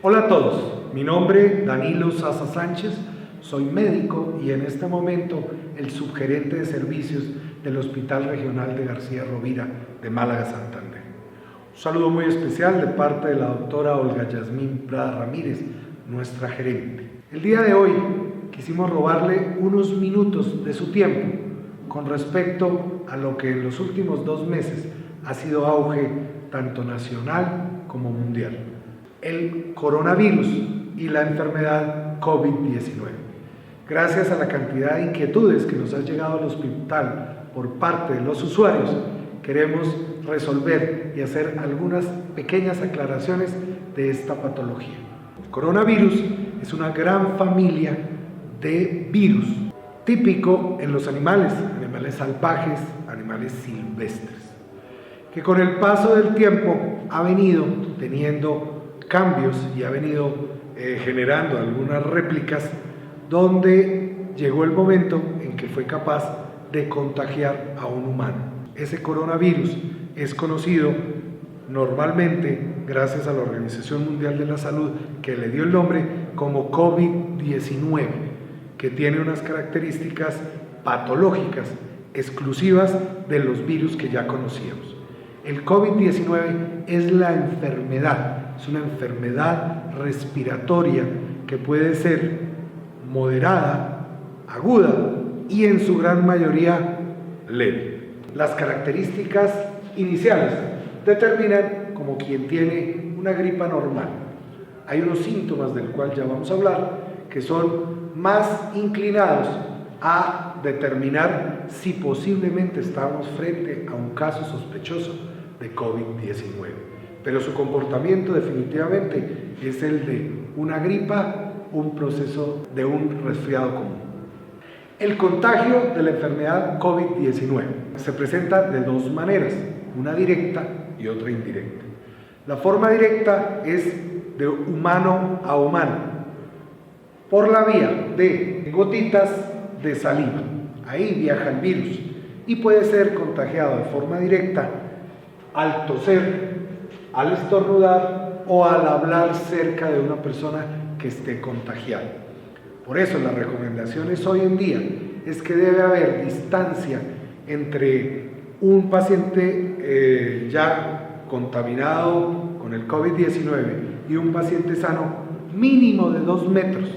Hola a todos, mi nombre es Danilo Sasa Sánchez, soy médico y en este momento el subgerente de servicios del Hospital Regional de García Rovira de Málaga, Santander. Un saludo muy especial de parte de la doctora Olga Yasmín Prada Ramírez, nuestra gerente. El día de hoy quisimos robarle unos minutos de su tiempo con respecto a lo que en los últimos 2 meses ha sido auge tanto nacional como mundial: el coronavirus y la enfermedad COVID-19. Gracias a la cantidad de inquietudes que nos ha llegado al hospital por parte de los usuarios, queremos resolver y hacer algunas pequeñas aclaraciones de esta patología. El coronavirus es una gran familia de virus, típico en los animales salvajes, animales silvestres, que con el paso del tiempo ha venido teniendo cambios y ha venido generando algunas réplicas, donde llegó el momento en que fue capaz de contagiar a un humano. Ese coronavirus es conocido normalmente, gracias a la Organización Mundial de la Salud, que le dio el nombre como COVID-19, que tiene unas características patológicas exclusivas de los virus que ya conocíamos. El COVID-19 es la enfermedad, es una enfermedad respiratoria que puede ser moderada, aguda y en su gran mayoría leve. Las características iniciales determinan como quien tiene una gripa normal. Hay unos síntomas del cual ya vamos a hablar que son más inclinados a determinar si posiblemente estamos frente a un caso sospechoso de COVID-19. Pero su comportamiento definitivamente es el de una gripa, un proceso de un resfriado común. El contagio de la enfermedad COVID-19 se presenta de 2 maneras, una directa y otra indirecta. La forma directa es de humano a humano, por la vía de gotitas de saliva. Ahí viaja el virus y puede ser contagiado de forma directa al toser, al estornudar o al hablar cerca de una persona que esté contagiada. Por eso las recomendaciones hoy en día es que debe haber distancia entre un paciente ya contaminado con el COVID-19 y un paciente sano, mínimo de 2 metros.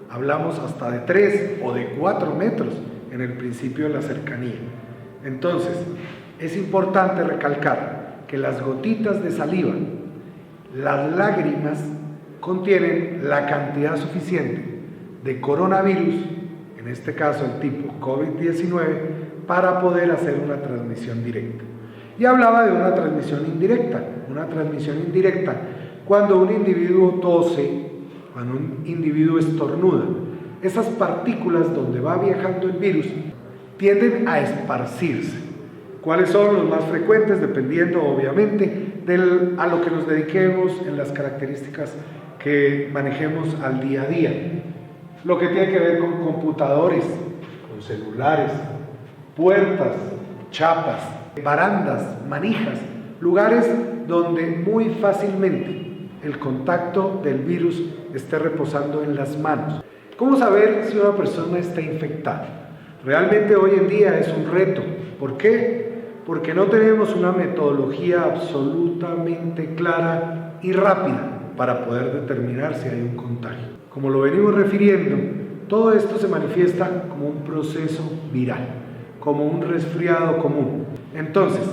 Hablamos hasta de 3 o de 4 metros en el principio de la cercanía. Entonces, es importante recalcar que las gotitas de saliva, las lágrimas, contienen la cantidad suficiente de coronavirus, en este caso el tipo COVID-19, para poder hacer una transmisión directa. Y hablaba de una transmisión indirecta. Una transmisión indirecta cuando un individuo tose, cuando un individuo estornuda, esas partículas donde va viajando el virus tienden a esparcirse. ¿Cuáles son los más frecuentes? Dependiendo obviamente a lo que nos dediquemos en las características que manejemos al día a día. Lo que tiene que ver con computadores, con celulares, puertas, chapas, barandas, manijas, lugares donde muy fácilmente el contacto del virus esté reposando en las manos. ¿Cómo saber si una persona está infectada? Realmente hoy en día es un reto. ¿Por qué? Porque no tenemos una metodología absolutamente clara y rápida para poder determinar si hay un contagio. Como lo venimos refiriendo, todo esto se manifiesta como un proceso viral, como un resfriado común. Entonces,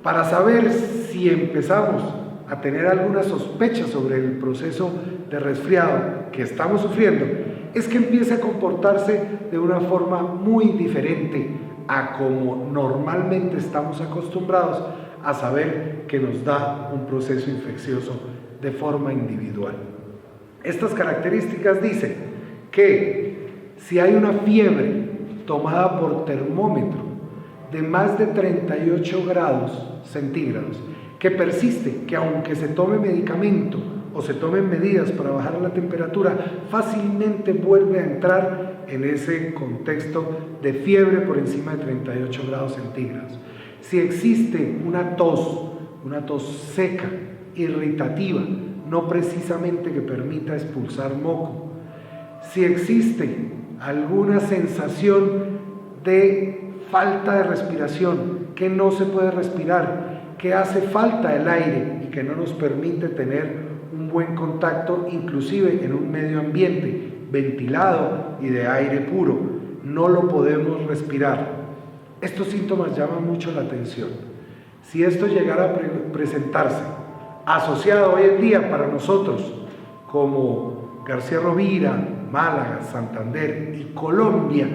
para saber si empezamos a tener alguna sospecha sobre el proceso de resfriado que estamos sufriendo, es que empiece a comportarse de una forma muy diferente a como normalmente estamos acostumbrados a saber que nos da un proceso infeccioso de forma individual. Estas características dicen que si hay una fiebre tomada por termómetro de más de 38 grados centígrados, que persiste, que aunque se tome medicamento o se tomen medidas para bajar la temperatura, fácilmente vuelve a entrar en ese contexto de fiebre por encima de 38 grados centígrados. Si existe una tos seca, irritativa, no precisamente que permita expulsar moco. Si existe alguna sensación de falta de respiración, que no se puede respirar, que hace falta el aire y que no nos permite tener un buen contacto, inclusive en un medio ambiente ventilado y de aire puro, no lo podemos respirar. Estos síntomas llaman mucho la atención. Si esto llegara a presentarse, asociado hoy en día para nosotros como García Rovira, Málaga, Santander y Colombia,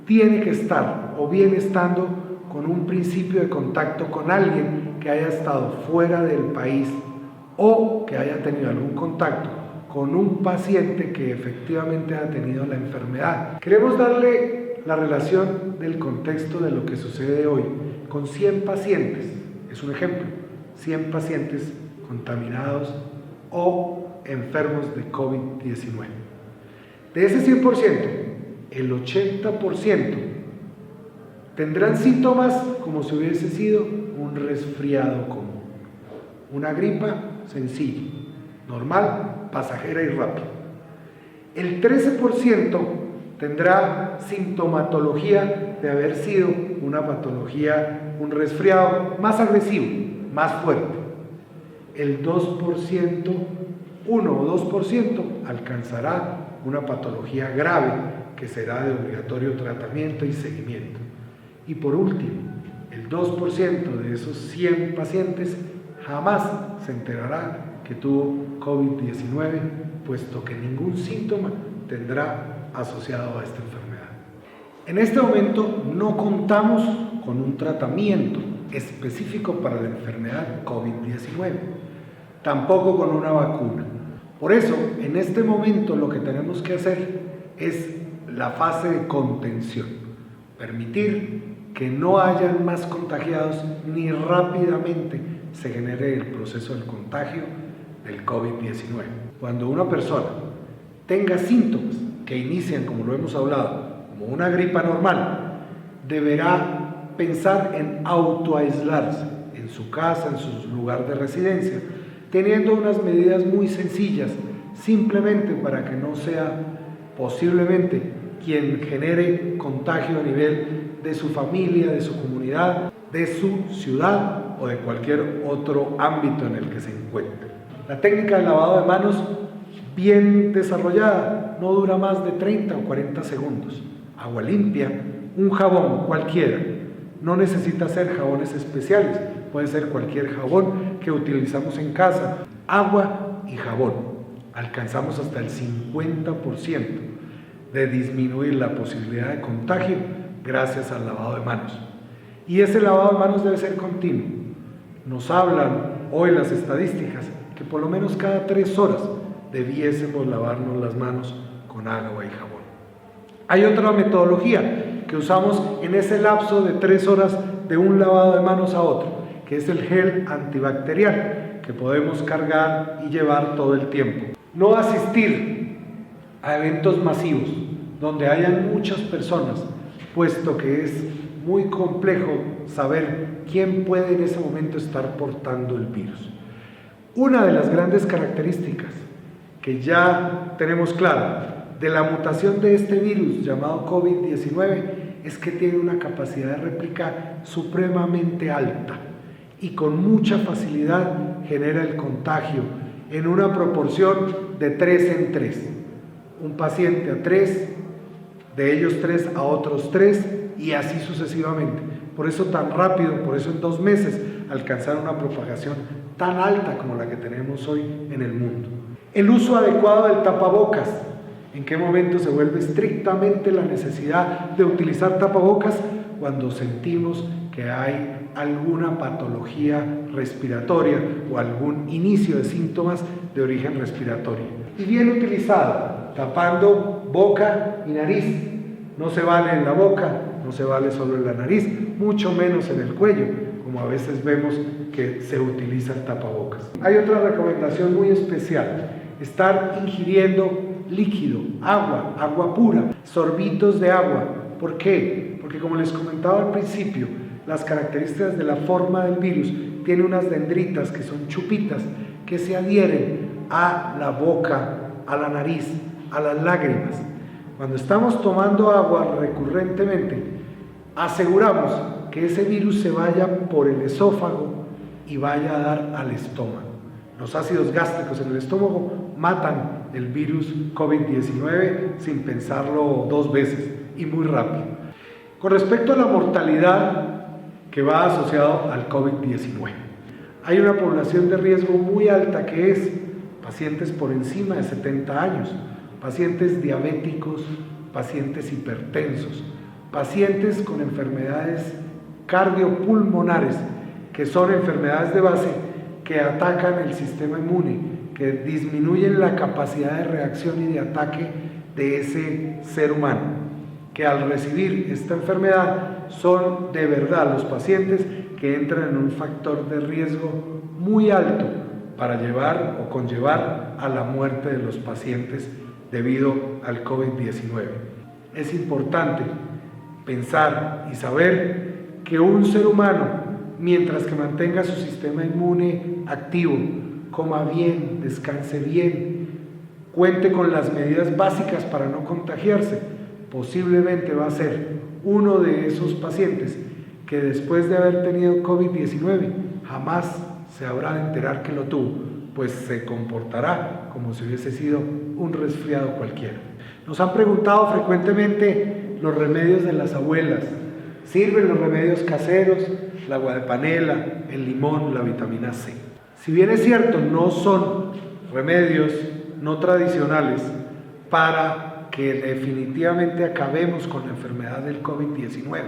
tiene que estar o viene estando con un principio de contacto con alguien que haya estado fuera del país o que haya tenido algún contacto con un paciente que efectivamente ha tenido la enfermedad. Queremos darle la relación del contexto de lo que sucede hoy con 100 pacientes, es un ejemplo, 100 pacientes contaminados o enfermos de COVID-19. De ese 100%, el 80% tendrán síntomas como si hubiese sido un resfriado común, una gripa sencilla, normal, pasajera y rápida. El 13% tendrá sintomatología de haber sido una patología, un resfriado más agresivo, más fuerte. El 2%, 1 o 2% alcanzará una patología grave que será de obligatorio tratamiento y seguimiento. Y por último, el 2% de esos 100 pacientes jamás se enterará que tuvo COVID-19, puesto que ningún síntoma tendrá asociado a esta enfermedad. En este momento no contamos con un tratamiento específico para la enfermedad COVID-19, tampoco con una vacuna. Por eso, en este momento lo que tenemos que hacer es la fase de contención, permitir que no hayan más contagiados ni rápidamente se genere el proceso del contagio del COVID-19. Cuando una persona tenga síntomas que inician, como lo hemos hablado, como una gripa normal, deberá pensar en autoaislarse en su casa, en su lugar de residencia, teniendo unas medidas muy sencillas, simplemente para que no sea posiblemente quien genere contagio a nivel de su familia, de su comunidad, de su ciudad o de cualquier otro ámbito en el que se encuentre. La técnica de lavado de manos bien desarrollada no dura más de 30 o 40 segundos. Agua limpia, un jabón cualquiera, no necesita ser jabones especiales, puede ser cualquier jabón que utilizamos en casa, agua y jabón. Alcanzamos hasta el 50% de disminuir la posibilidad de contagio gracias al lavado de manos. Y ese lavado de manos debe ser continuo. Nos hablan hoy las estadísticas que por lo menos cada 3 horas debiésemos lavarnos las manos con agua y jabón. Hay otra metodología que usamos en ese lapso de 3 horas de un lavado de manos a otro, que es el gel antibacterial, que podemos cargar y llevar todo el tiempo. No asistir a eventos masivos donde hayan muchas personas, puesto que es muy complejo saber quién puede en ese momento estar portando el virus. Una de las grandes características que ya tenemos claro de la mutación de este virus llamado COVID-19 es que tiene una capacidad de réplica supremamente alta y con mucha facilidad genera el contagio en una proporción de 3 en 3. Un paciente a 3, de ellos 3 a otros 3 y así sucesivamente. Por eso tan rápido, por eso en 2 meses alcanzar una propagación tan alta como la que tenemos hoy en el mundo. El uso adecuado del tapabocas. ¿En qué momento se vuelve estrictamente la necesidad de utilizar tapabocas? Cuando sentimos que hay alguna patología respiratoria o algún inicio de síntomas de origen respiratorio. Y bien utilizado, tapando boca y nariz. No se vale en la boca, no se vale solo en la nariz, mucho menos en el cuello, como a veces vemos que se utiliza el tapabocas. Hay otra recomendación muy especial, estar ingiriendo líquido, agua pura, sorbitos de agua. ¿Por qué? Porque como les comentaba al principio, las características de la forma del virus tiene unas dendritas que son chupitas que se adhieren a la boca, a la nariz, a las lágrimas. Cuando estamos tomando agua recurrentemente, aseguramos que ese virus se vaya por el esófago y vaya a dar al estómago. Los ácidos gástricos en el estómago matan el virus COVID-19 sin pensarlo 2 veces y muy rápido. Con respecto a la mortalidad que va asociado al COVID-19, hay una población de riesgo muy alta que es pacientes por encima de 70 años, pacientes diabéticos, pacientes hipertensos, pacientes con enfermedades cardiopulmonares, que son enfermedades de base que atacan el sistema inmune, que disminuyen la capacidad de reacción y de ataque de ese ser humano, que al recibir esta enfermedad son de verdad los pacientes que entran en un factor de riesgo muy alto para llevar o conllevar a la muerte de los pacientes debido al COVID-19. Es importante pensar y saber que un ser humano, mientras que mantenga su sistema inmune activo, coma bien, descanse bien, cuente con las medidas básicas para no contagiarse, posiblemente va a ser uno de esos pacientes que después de haber tenido COVID-19 jamás se habrá de enterar que lo tuvo, pues se comportará como si hubiese sido un resfriado cualquiera. Nos han preguntado frecuentemente los remedios de las abuelas. ¿Sirven los remedios caseros, el agua de panela, el limón, la vitamina C? Si bien es cierto, no son remedios no tradicionales para que definitivamente acabemos con la enfermedad del COVID-19,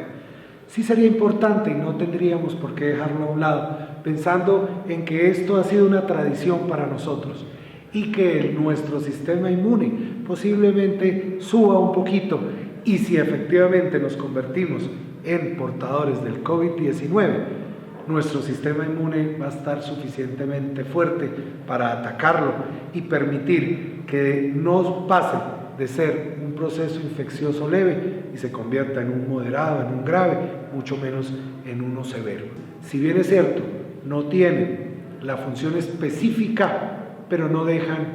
sí sería importante y no tendríamos por qué dejarlo a un lado, pensando en que esto ha sido una tradición para nosotros y que nuestro sistema inmune posiblemente suba un poquito, y si efectivamente nos convertimos en portadores del COVID-19, nuestro sistema inmune va a estar suficientemente fuerte para atacarlo y permitir que no pase de ser un proceso infeccioso leve y se convierta en un moderado, en un grave, mucho menos en uno severo. Si bien es cierto, no tienen la función específica, pero no dejan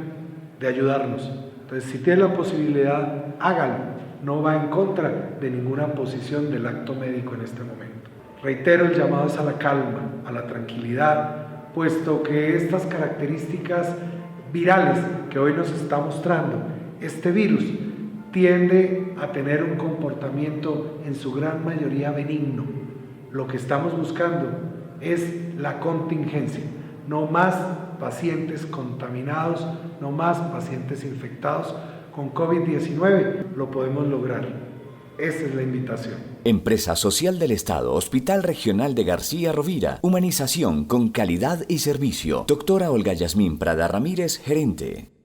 de ayudarnos. Entonces, si tienen la posibilidad, háganlo. No va en contra de ninguna posición del acto médico en este momento. Reitero, el llamado es a la calma, a la tranquilidad, puesto que estas características virales que hoy nos está mostrando este virus tiende a tener un comportamiento en su gran mayoría benigno. Lo que estamos buscando es la contingencia, no más pacientes contaminados, no más pacientes infectados con COVID-19, lo podemos lograr. Esa es la invitación. Empresa Social del Estado, Hospital Regional de García Rovira. Humanización con calidad y servicio. Doctora Olga Yasmín Prada Ramírez, gerente.